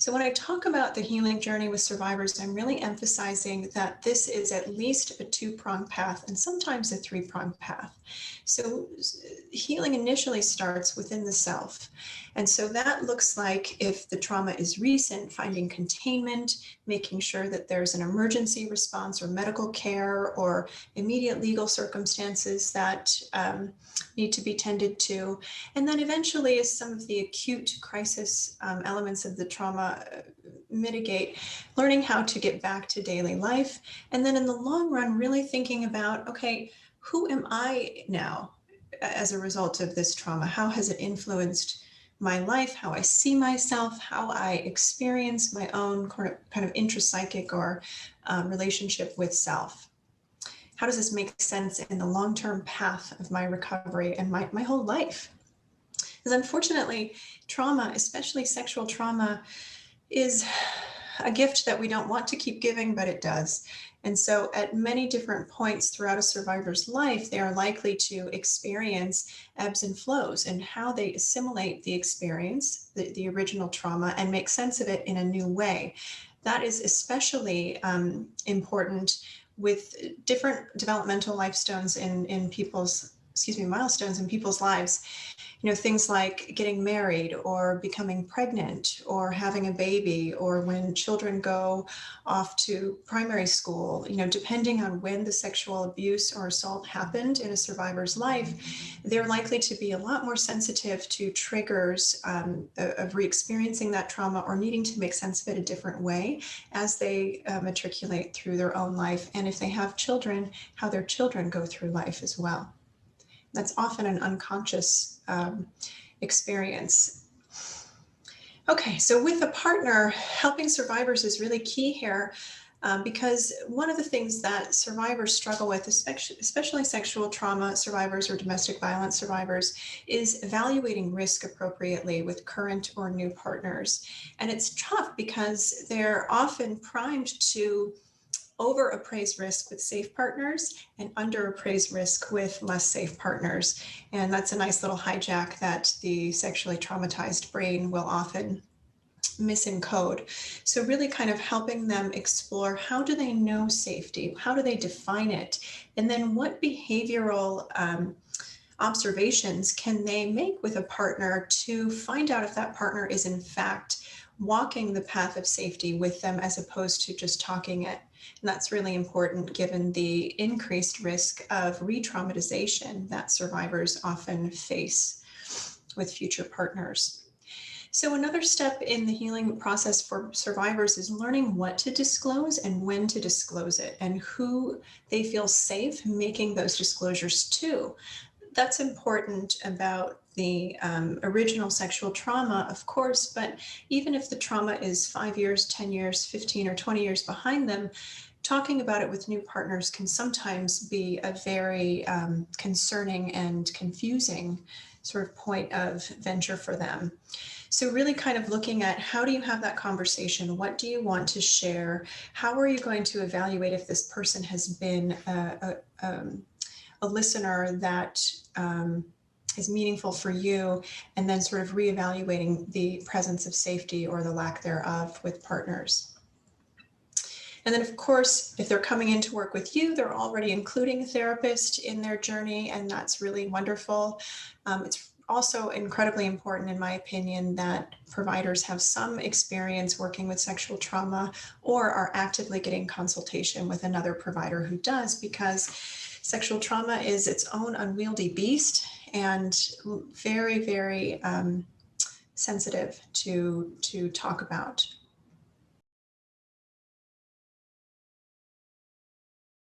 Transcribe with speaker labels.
Speaker 1: So when I talk about the healing journey with survivors, I'm really emphasizing that this is at least a two-pronged path and sometimes a three-pronged path. So healing initially starts within the self. And so that looks like, if the trauma is recent, finding containment, making sure that there's an emergency response or medical care or immediate legal circumstances that need to be tended to. And then eventually, as some of the acute crisis elements of the trauma mitigate, learning how to get back to daily life. And then in the long run, really thinking about, okay, who am I now as a result of this trauma? How has it influenced my life, how I see myself, how I experience my own kind of intrapsychic or relationship with self? How does this make sense in the long-term path of my recovery and my whole life? Because unfortunately, trauma, especially sexual trauma, is a gift that we don't want to keep giving, but it does. And so at many different points throughout a survivor's life, they are likely to experience ebbs and flows, and how they assimilate the experience, the original trauma, and make sense of it in a new way. That is especially important with different developmental milestones in people's lives. Things like getting married or becoming pregnant or having a baby, or when children go off to primary school. Depending on when the sexual abuse or assault happened in a survivor's life, they're likely to be a lot more sensitive to triggers of re-experiencing that trauma or needing to make sense of it a different way as they matriculate through their own life. And if they have children, how their children go through life as well. That's often an unconscious experience. Okay, so with a partner, helping survivors is really key here, because one of the things that survivors struggle with, especially sexual trauma survivors or domestic violence survivors, is evaluating risk appropriately with current or new partners. And it's tough because they're often primed to over-appraise risk with safe partners and under-appraise risk with less safe partners. And that's a nice little hijack that the sexually traumatized brain will often misencode. So really kind of helping them explore, how do they know safety? How do they define it? And then what behavioral observations can they make with a partner to find out if that partner is in fact walking the path of safety with them, as opposed to just talking it. And that's really important given the increased risk of re-traumatization that survivors often face with future partners. So another step in the healing process for survivors is learning what to disclose and when to disclose it, and who they feel safe making those disclosures to. That's important about the original sexual trauma, of course, but even if the trauma is 5 years, 10 years, 15 or 20 years behind them, talking about it with new partners can sometimes be a very concerning and confusing sort of point of venture for them. So really kind of looking at, how do you have that conversation? What do you want to share? How are you going to evaluate if this person has been a listener that is meaningful for you, and then sort of reevaluating the presence of safety or the lack thereof with partners. And then, of course, if they're coming in to work with you, they're already including a therapist in their journey, and that's really wonderful. It's also incredibly important, in my opinion, that providers have some experience working with sexual trauma or are actively getting consultation with another provider who does, because sexual trauma is its own unwieldy beast and very, very sensitive to talk about.